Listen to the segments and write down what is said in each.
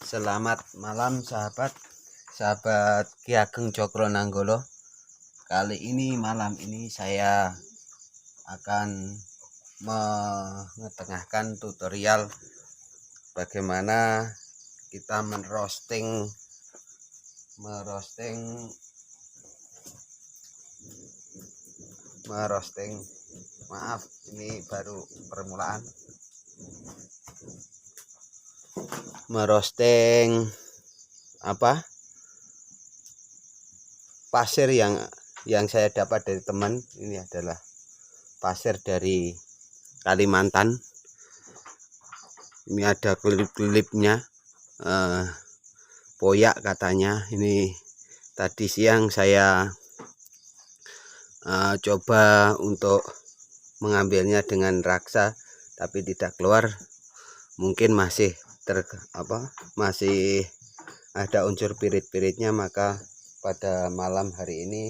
Selamat malam sahabat Ki Ageng Cokronanggolo. Kali ini malam ini saya akan mengetengahkan tutorial bagaimana kita merosting maaf, ini baru permulaan merosting pasir yang saya dapat dari teman. Ini adalah pasir dari Kalimantan. Ini ada klip-klipnya, poyak katanya. Ini tadi siang saya coba untuk mengambilnya dengan raksa, tapi tidak keluar. Mungkin masih masih ada unsur pirit-piritnya, maka pada malam hari ini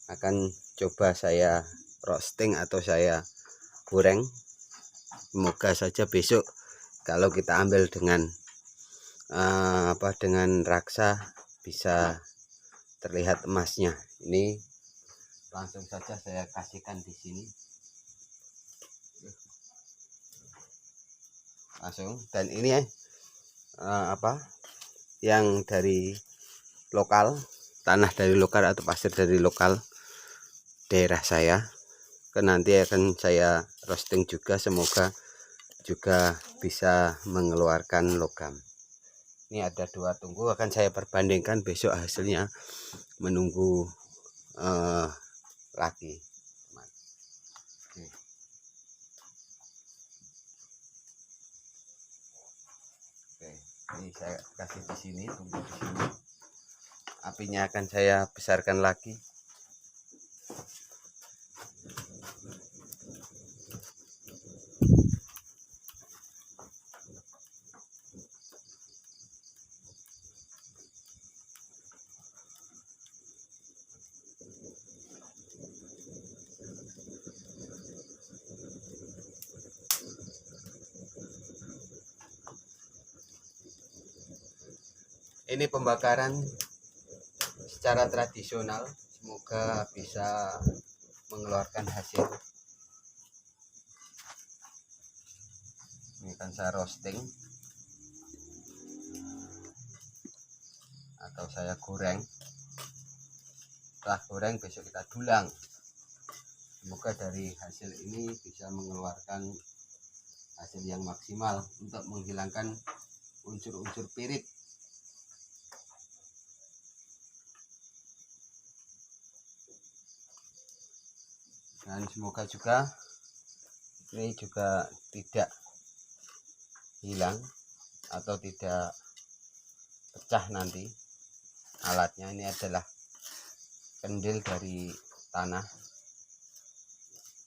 akan coba saya roasting atau saya goreng. Semoga saja besok kalau kita ambil dengan dengan raksa bisa terlihat emasnya. Ini langsung saja saya kasihkan di sini. Langsung, dan ini yang dari lokal, tanah dari lokal atau pasir dari lokal daerah saya. Nanti akan saya roasting juga, semoga juga bisa mengeluarkan logam. Ini ada 2 tunggu, akan saya perbandingkan besok hasilnya, menunggu lagi. Oke, ini saya kasih di sini, tunggu di sini. Apinya akan saya besarkan lagi. Ini pembakaran secara tradisional, semoga bisa mengeluarkan hasil. Ini kan saya roasting atau saya goreng. Setelah goreng besok kita dulang. Semoga dari hasil ini bisa mengeluarkan hasil yang maksimal untuk menghilangkan unsur-unsur pirit. Dan semoga juga ini juga tidak hilang atau tidak pecah nanti alatnya. Ini adalah kendil dari tanah,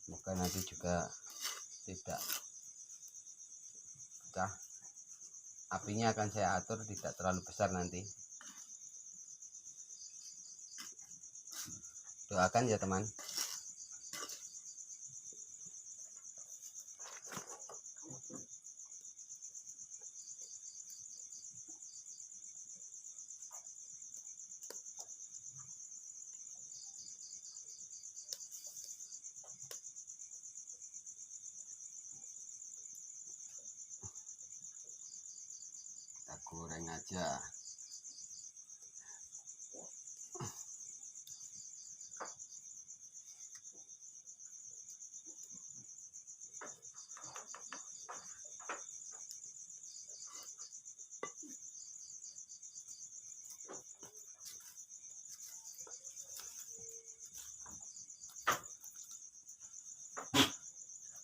semoga nanti juga tidak pecah. Apinya akan saya atur tidak terlalu besar nanti. Doakan ya teman. Kita goreng aja.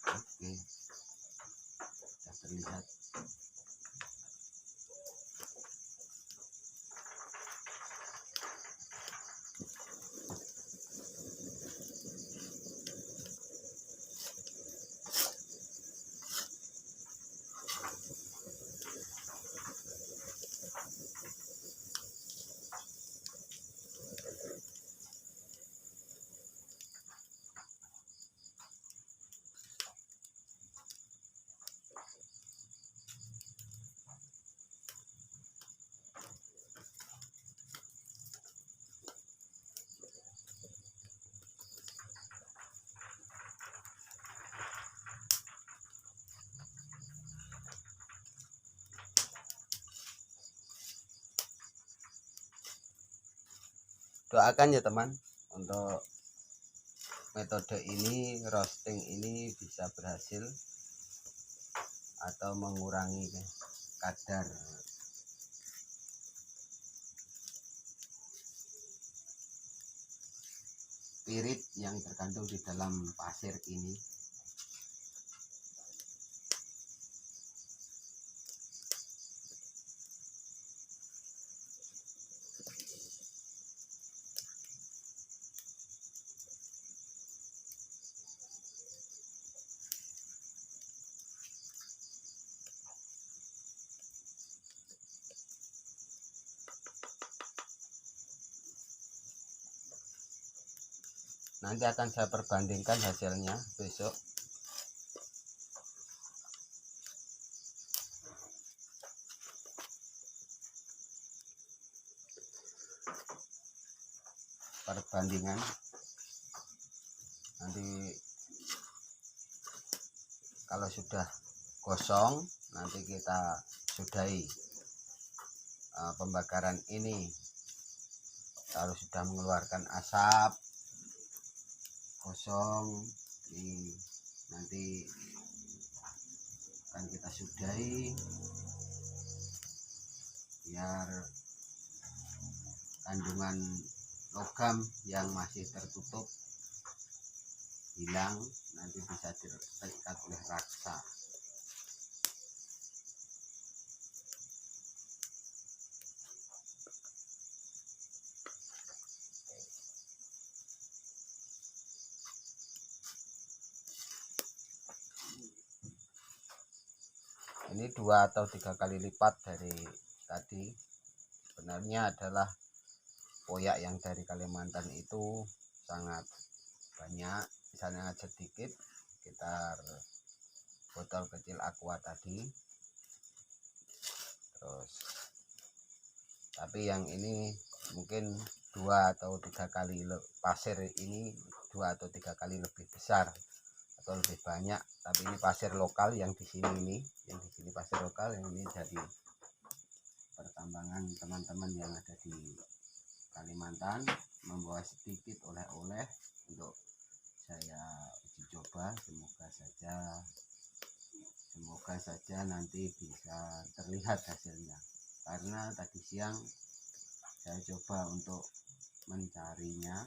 Oke, sudah terlihat. Doakan ya teman, untuk metode ini, roasting ini bisa berhasil atau mengurangi kadar spirit yang terkandung di dalam pasir ini. Nanti akan saya perbandingkan hasilnya besok. Perbandingan nanti kalau sudah gosong, nanti kita sudahi pembakaran ini. Kalau sudah mengeluarkan asap kosong ini, nanti akan kita sudahi biar kandungan logam yang masih tertutup hilang, nanti bisa terikat oleh raksa. Ini 2 atau 3 kali lipat dari tadi. Sebenarnya adalah koyak yang dari Kalimantan itu sangat banyak, misalnya sedikit sekitar botol kecil aqua tadi. Terus tapi yang ini mungkin 2 atau 3 kali, pasir ini 2 atau 3 kali lebih besar atau lebih banyak. Tapi ini pasir lokal yang di sini, yang di sini pasir lokal, yang ini jadi pertambangan teman-teman yang ada di Kalimantan, membawa sedikit oleh-oleh untuk saya uji coba. Semoga saja nanti bisa terlihat hasilnya, karena tadi siang saya coba untuk mencarinya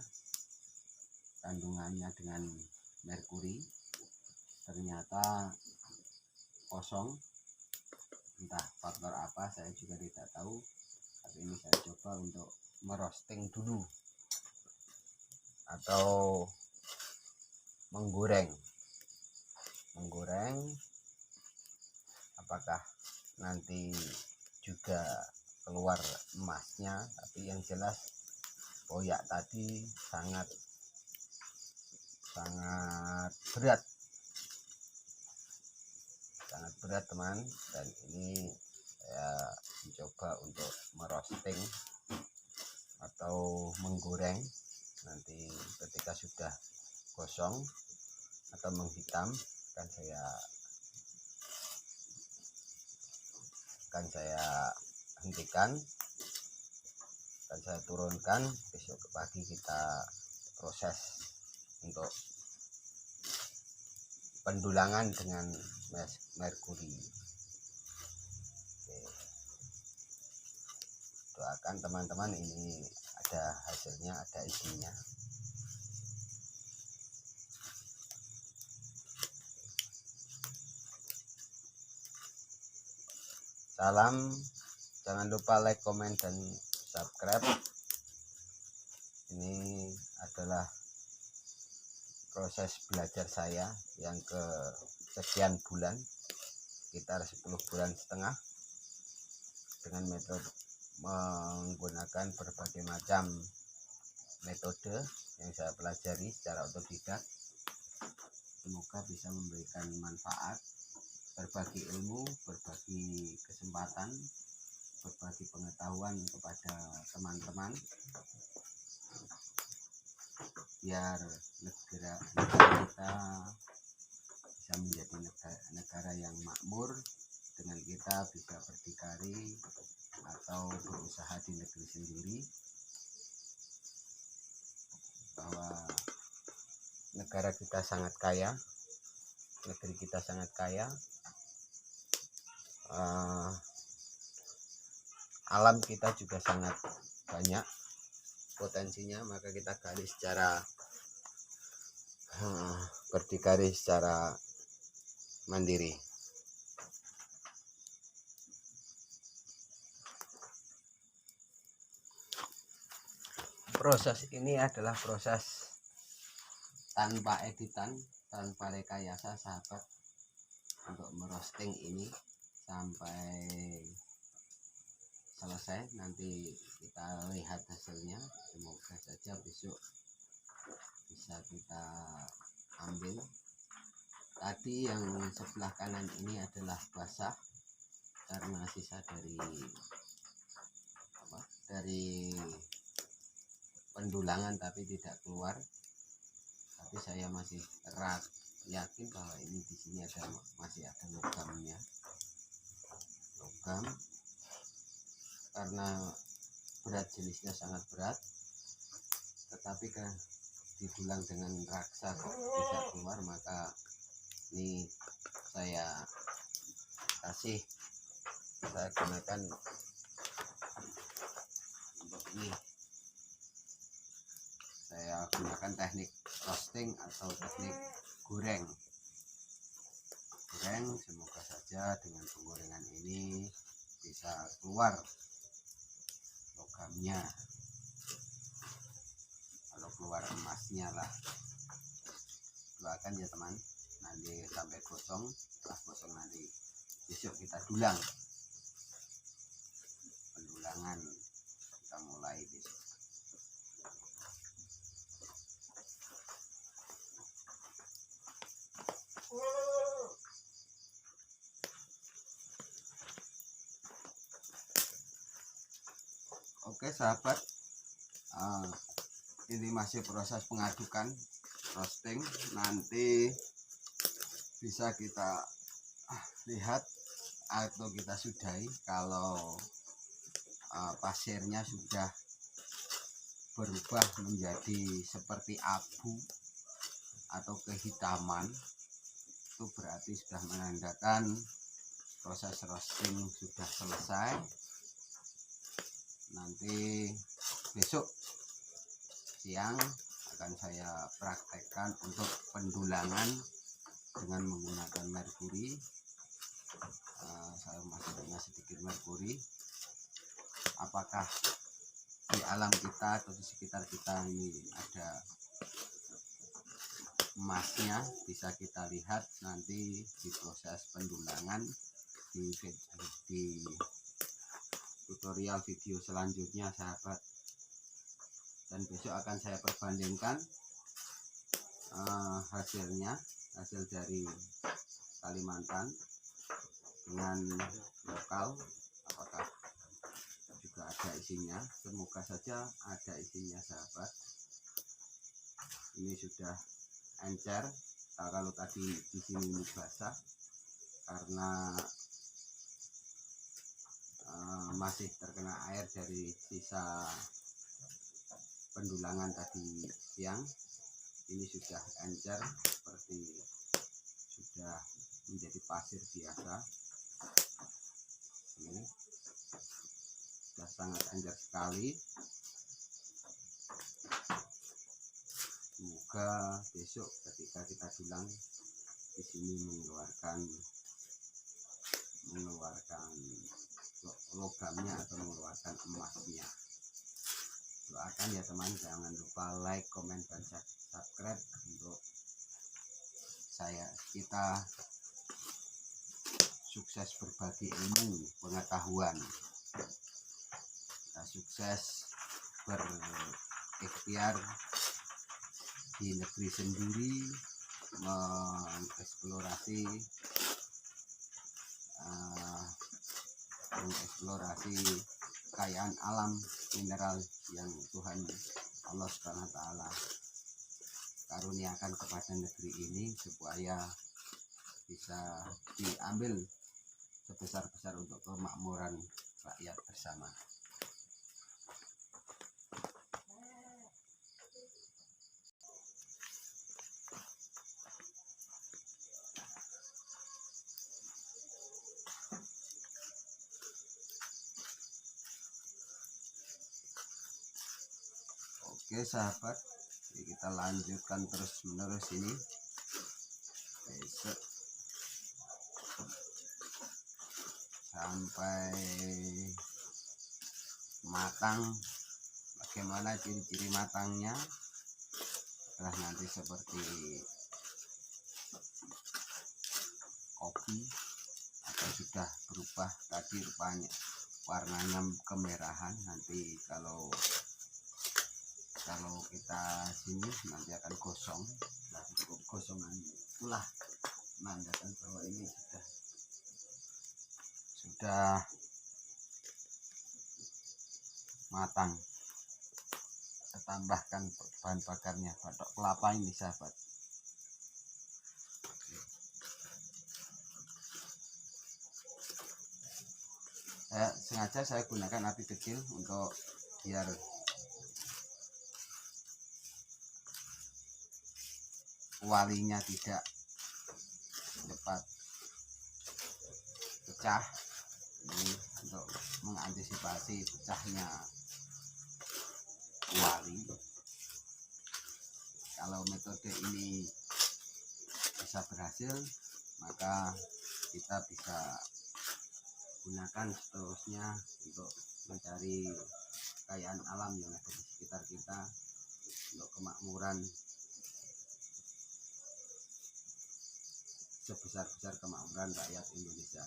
kandungannya dengan merkuri, ternyata kosong. Entah faktor apa, saya juga tidak tahu. Tapi ini saya coba untuk merosting dulu atau menggoreng apakah nanti juga keluar emasnya. Tapi yang jelas koyak tadi sangat berat teman, dan ini saya mencoba untuk merosting atau menggoreng. Nanti ketika sudah gosong atau menghitam akan saya hentikan dan saya turunkan. Besok pagi kita proses untuk pendulangan dengan merkuri. Doakan teman-teman ini ada hasilnya, ada isinya. Salam, jangan lupa like, komen, dan subscribe. Ini adalah proses belajar saya yang ke sekian bulan, sekitar 10 bulan setengah, dengan metode menggunakan berbagai macam metode yang saya pelajari secara otodidak. Semoga bisa memberikan manfaat, berbagi ilmu, berbagi kesempatan, berbagi pengetahuan kepada teman-teman, biar negara kita bisa menjadi negara yang makmur, dengan kita bisa berdikari atau berusaha di negeri sendiri. bahwa negara kita sangat kaya, negeri kita sangat kaya, alam kita juga sangat banyak potensinya. Maka kita gali secara berdikari secara mandiri. Proses ini adalah proses tanpa editan, tanpa rekayasa sahabat, untuk merosting ini sampai selesai. Nanti kita lihat hasilnya, semoga saja besok bisa kita ambil. Tadi yang sebelah kanan ini adalah basah karena sisa dari pendulangan tapi tidak keluar. Tapi saya masih yakin bahwa ini di sini masih ada logamnya. Logam karena berat, jenisnya sangat berat, tetapi kan didulang dengan raksa kok tidak keluar. Maka ini saya gunakan untuk ini. Saya gunakan teknik roasting atau teknik goreng. Semoga saja dengan penggorengan ini bisa keluar logamnya, kalau keluar emasnya lah. Doakan ya teman, nanti sampai gosong. Setelah gosong nanti besok kita dulang. Pendulangan kita mulai besok. Oke sahabat, ini masih proses pengadukan roasting. Nanti bisa kita lihat atau kita sudahi kalau pasirnya sudah berubah menjadi seperti abu atau kehitaman. Itu berarti sudah menandakan proses roasting sudah selesai. Nanti besok siang akan saya praktekkan untuk pendulangan dengan menggunakan merkuri. Saya masukkan sedikit merkuri. Apakah di alam kita atau di sekitar kita ini ada emasnya, bisa kita lihat nanti di proses pendulangan di tutorial video selanjutnya sahabat. Dan besok akan saya perbandingkan hasil dari Kalimantan dengan lokal, apakah juga ada isinya. Semoga saja ada isinya sahabat. Ini sudah encer. Kalau tadi di sini ini basah karena masih terkena air dari sisa pendulangan tadi siang. Ini sudah encer, seperti sudah menjadi pasir biasa. Ini sudah sangat encer sekali. Semoga besok ketika kita dulang di sini mengeluarkan logamnya atau mengeluarkan emasnya. Doakan ya teman, jangan lupa like, komen, dan subscribe untuk kita sukses berbagi ilmu pengetahuan. Kita sukses berikhtiar di negeri sendiri, mengeksplorasi kekayaan alam mineral yang Tuhan Allah SWT karuniakan kepada negeri ini, supaya bisa diambil sebesar-besar untuk kemakmuran rakyat bersama. Oke sahabat, kita lanjutkan terus menerus ini besok sampai matang. Bagaimana ciri-ciri matangnya? Setelah nanti seperti kopi atau sudah berubah tadi rupanya warnanya kemerahan. Nanti kalau kita sini nanti akan gosong. Nah, cukup gosongan itulah menandakan bahwa ini sudah matang. Kita tambahkan bahan bakarnya, batok kelapa ini sahabat. Sengaja saya gunakan api kecil untuk biar walinya tidak cepat pecah. Ini untuk mengantisipasi pecahnya wali. Kalau metode ini bisa berhasil, maka kita bisa gunakan seterusnya untuk mencari kekayaan alam yang ada di sekitar kita untuk kemakmuran, sebesar-besar kemakmuran rakyat Indonesia.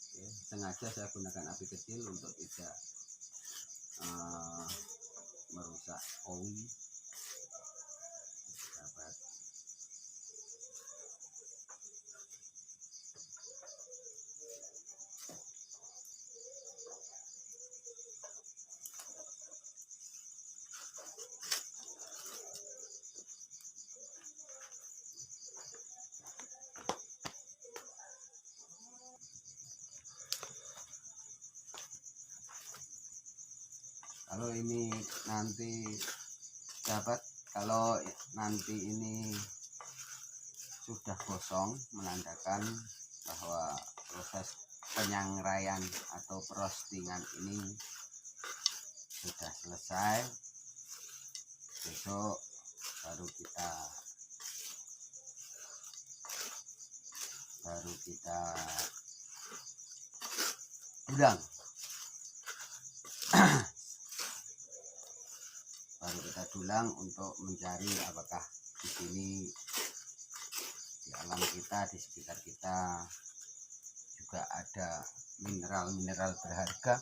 Oke, sengaja saya gunakan api kecil untuk tidak merusak owi. Sahabat. Kalau ini nanti sahabat, kalau nanti ini sudah gosong, menandakan bahwa proses penyangraian atau roastingan ini sudah selesai. Besok baru kita dulang. Baru kita dulang untuk mencari apakah di sini di alam kita, di sekitar kita juga ada mineral-mineral berharga.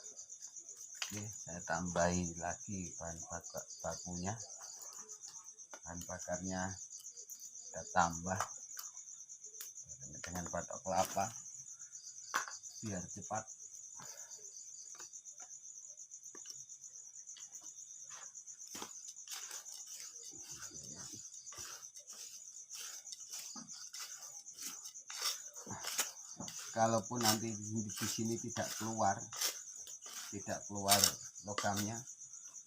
Oke, saya tambahin lagi bahan bakunya, bahan bakarnya kita tambah dengan batok kelapa biar cepat. Kalaupun nanti di sini tidak keluar logamnya,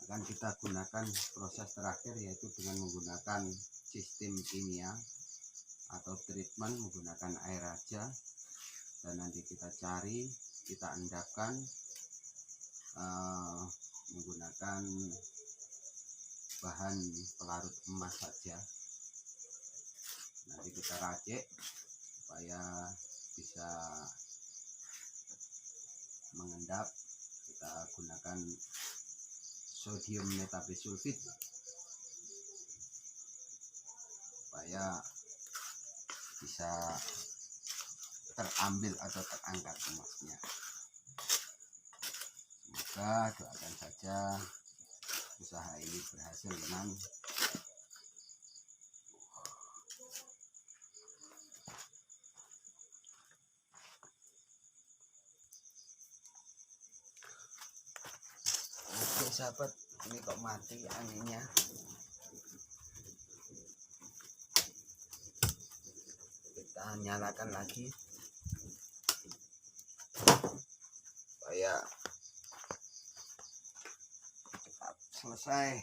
akan kita gunakan proses terakhir, yaitu dengan menggunakan sistem kimia atau treatment menggunakan air aja, dan nanti kita cari, kita endapkan menggunakan bahan pelarut emas saja. Nanti kita racik supaya bisa mengendap. Kita gunakan sodium metabisulfit supaya bisa terambil atau terangkat emasnya. Semoga doakan saja usaha ini berhasil teman. Oke sahabat, ini kok mati anginnya. Kita nyalakan lagi supaya cepat selesai.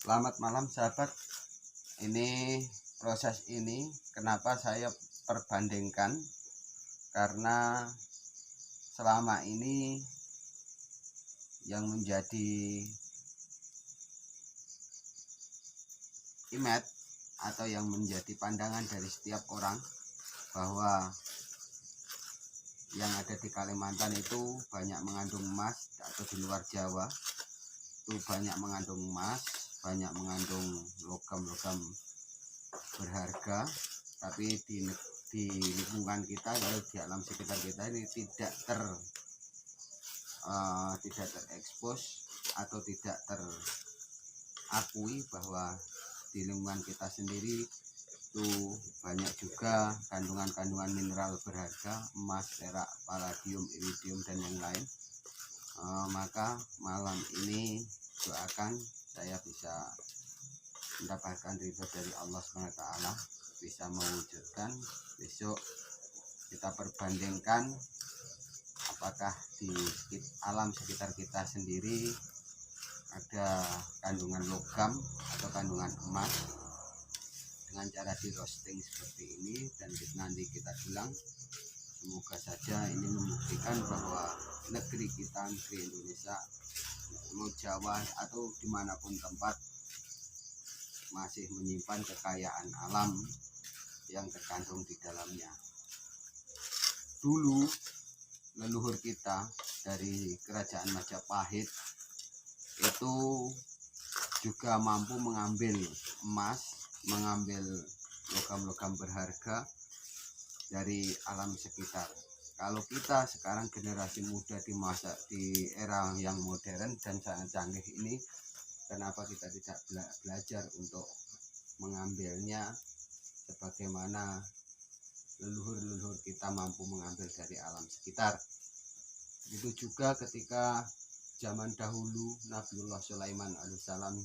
Selamat malam sahabat. Ini proses ini kenapa saya perbandingkan, karena selama ini yang menjadi image atau yang menjadi pandangan dari setiap orang bahwa yang ada di Kalimantan itu banyak mengandung emas, atau di luar Jawa itu banyak mengandung emas, banyak mengandung logam-logam berharga, tapi di lingkungan kita, kalau di alam sekitar kita ini tidak terekspos atau tidak terakui bahwa di lingkungan kita sendiri itu banyak juga kandungan-kandungan mineral berharga, emas, perak, palladium, iridium dan yang lain. Maka malam ini doakan saya bisa mendapatkan ridho dari Allah SWT, bisa mewujudkan. Besok kita perbandingkan apakah di alam sekitar kita sendiri ada kandungan logam atau kandungan emas dengan cara di roasting seperti ini, dan nanti kita bilang. Semoga saja ini membuktikan bahwa negeri kita, negeri Indonesia, mau Jawa atau dimanapun tempat, masih menyimpan kekayaan alam yang terkandung di dalamnya. Dulu leluhur kita dari kerajaan Majapahit itu juga mampu mengambil emas, mengambil logam-logam berharga dari alam sekitar. Kalau kita sekarang generasi muda di era yang modern dan sangat canggih ini, kenapa kita tidak belajar untuk mengambilnya sebagaimana leluhur-leluhur kita mampu mengambil dari alam sekitar. Itu juga ketika zaman dahulu Nabiullah Sulaiman alaihissalam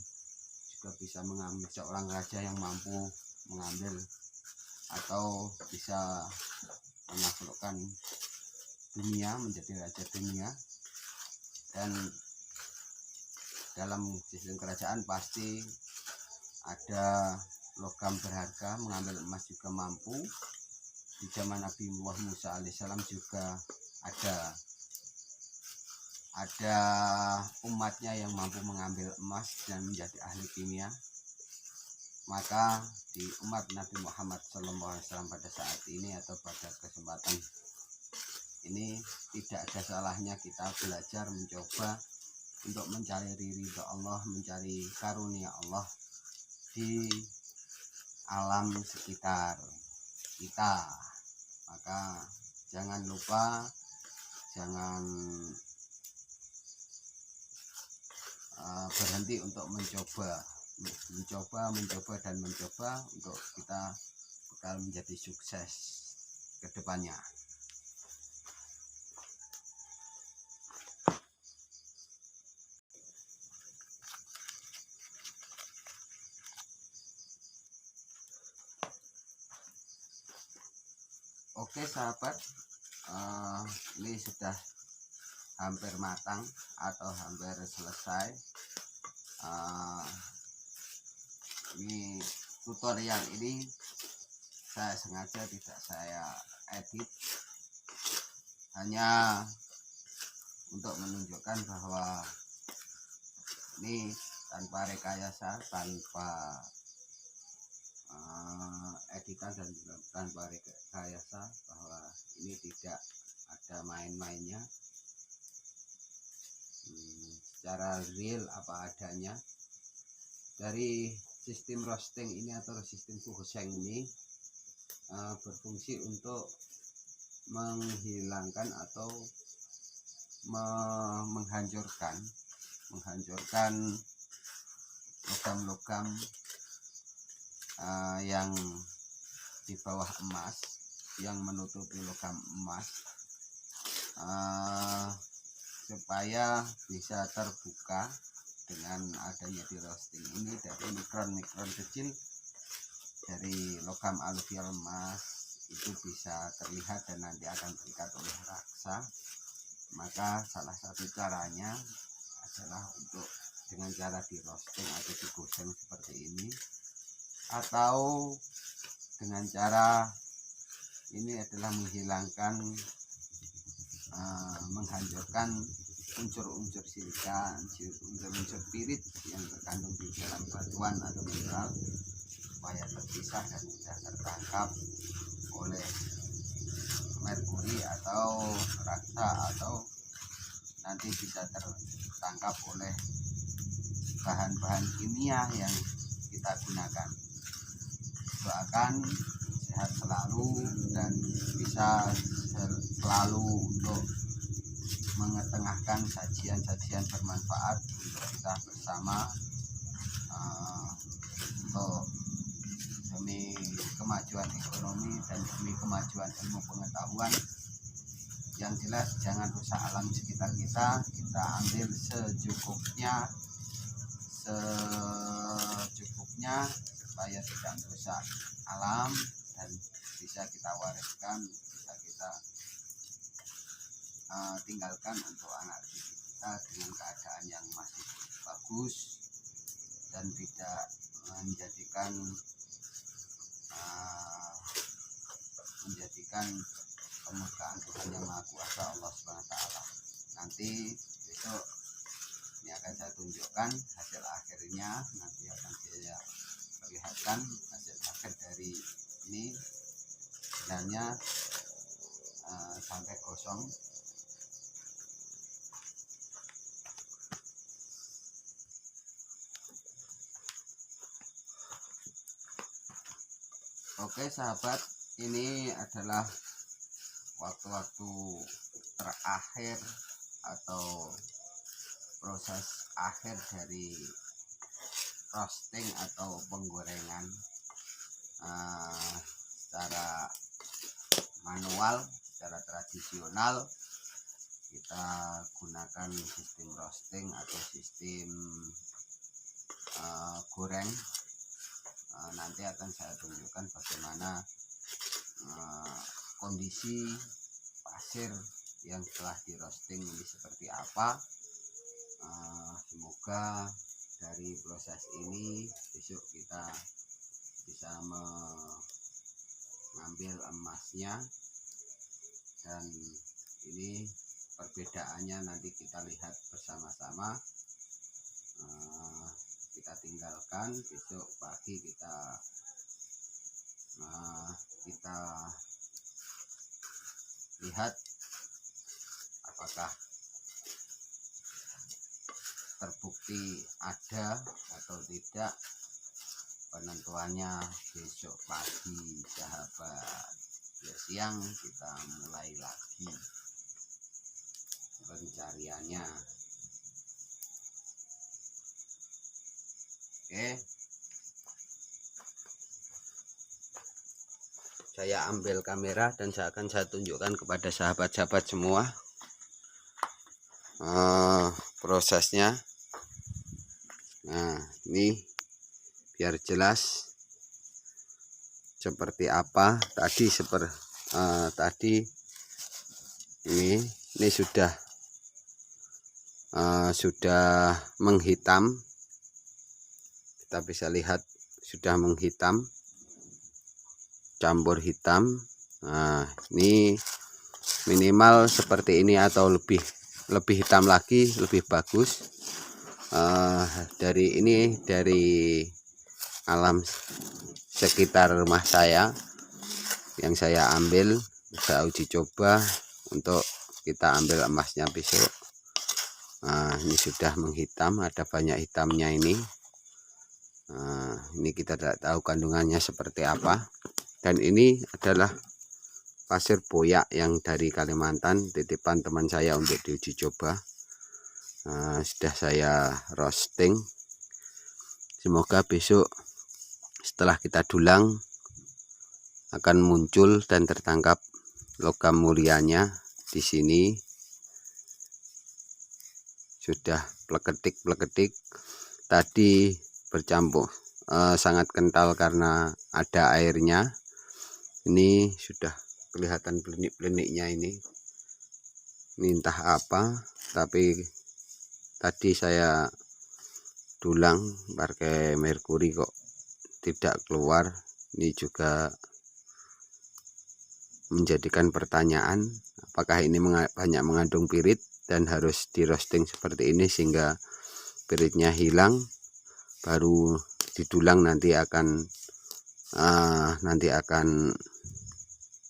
juga bisa mengambil, seorang raja yang mampu mengambil atau bisa menaklukkan dunia, menjadi raja dunia. Dan dalam sistem kerajaan pasti ada logam berharga, mengambil emas juga mampu. Di zaman Nabi Musa alaihissalam juga ada umatnya yang mampu mengambil emas dan menjadi ahli kimia. Maka di umat Nabi Muhammad SAW pada saat ini atau pada kesempatan ini tidak ada salahnya kita belajar, mencoba untuk mencari ridho Allah, mencari karunia Allah di alam sekitar kita. Maka jangan lupa, jangan berhenti untuk mencoba untuk kita bakal menjadi sukses ke depannya. Oke sahabat, ini sudah hampir matang atau hampir selesai. Ini tutorial ini saya sengaja tidak saya edit, hanya untuk menunjukkan bahwa ini tanpa rekayasa, tanpa editan dan tanpa rekayasa, bahwa ini tidak ada main-mainnya, secara real apa adanya. Dari sistem roasting ini atau sistem kuhseng ini berfungsi untuk menghilangkan atau menghancurkan logam-logam yang di bawah emas, yang menutupi logam emas, supaya bisa terbuka dengan adanya di roasting ini. Dari mikron-mikron kecil dari logam aluvial emas itu bisa terlihat dan nanti akan terikat oleh raksa. Maka salah satu caranya adalah untuk dengan cara di roasting atau digoseng seperti ini, atau dengan cara ini adalah menghilangkan menghancurkan unsur-unsur silika, unsur-unsur pirit yang terkandung di dalam batuan atau mineral, supaya terpisah dan mudah tertangkap oleh merkuri atau raksa, atau nanti bisa tertangkap oleh bahan-bahan kimia yang kita gunakan. Doakan sehat selalu dan bisa selalu untuk mengetengahkan sajian-sajian bermanfaat untuk kita bersama, untuk demi kemajuan ekonomi dan demi kemajuan ilmu pengetahuan. Yang jelas jangan rusak alam sekitar kita, kita ambil secukupnya supaya tidak merusak alam dan bisa kita wariskan, bisa kita tinggalkan untuk anak cucu kita dengan keadaan yang masih bagus dan tidak menjadikan kemurkaan Tuhan Yang Maha Kuasa, Allah SWT. Nanti besok ini akan saya tunjukkan hasil akhirnya, nanti akan saya perlihatkan hasil akhir dari ini. Sebenarnya sampai gosong. Oke sahabat, ini adalah waktu-waktu terakhir atau proses akhir dari roasting atau penggorengan secara manual, secara tradisional. Kita gunakan sistem roasting atau sistem goreng. Nanti akan saya tunjukkan bagaimana kondisi pasir yang telah di roasting ini seperti apa. Semoga dari proses ini besok kita bisa mengambil emasnya, dan ini perbedaannya nanti kita lihat bersama-sama. Kita tinggalkan, besok pagi kita lihat apakah terbukti ada atau tidak. Penentuannya besok pagi sahabat. Ya, siang kita mulai lagi pencariannya. Oke, saya ambil kamera dan saya tunjukkan kepada sahabat-sahabat semua prosesnya. Nah, ini biar jelas seperti apa. Tadi ini sudah menghitam. Kita bisa lihat sudah menghitam, campur hitam. Nah, ini minimal seperti ini atau lebih hitam lagi lebih bagus. Dari alam sekitar rumah saya yang saya ambil, saya uji coba untuk kita ambil emasnya besok. Nah, ini sudah menghitam, ada banyak hitamnya ini. Ini kita tidak tahu kandungannya seperti apa. Dan ini adalah pasir boyak yang dari Kalimantan, titipan teman saya untuk diuji coba. Sudah saya roasting. Semoga besok setelah kita dulang akan muncul dan tertangkap logam mulianya. Di sini sudah pleketik tadi bercampur sangat kental karena ada airnya. Ini sudah kelihatan blenik-bleniknya ini entah apa, tapi tadi saya dulang pakai merkuri kok tidak keluar. Ini juga menjadikan pertanyaan, apakah ini banyak mengandung pirit dan harus di roasting seperti ini sehingga piritnya hilang, baru didulang nanti akan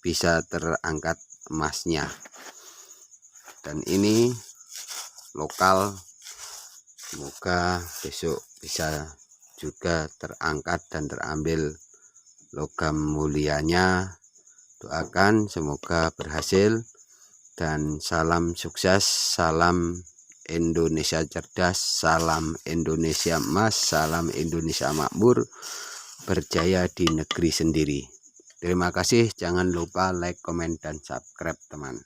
bisa terangkat emasnya. Dan ini lokal, semoga besok bisa juga terangkat dan terambil logam mulianya. Doakan semoga berhasil, dan salam sukses, salam Indonesia cerdas, salam Indonesia emas, salam Indonesia makmur, berjaya di negeri sendiri. Terima kasih, jangan lupa like, komen, dan subscribe teman.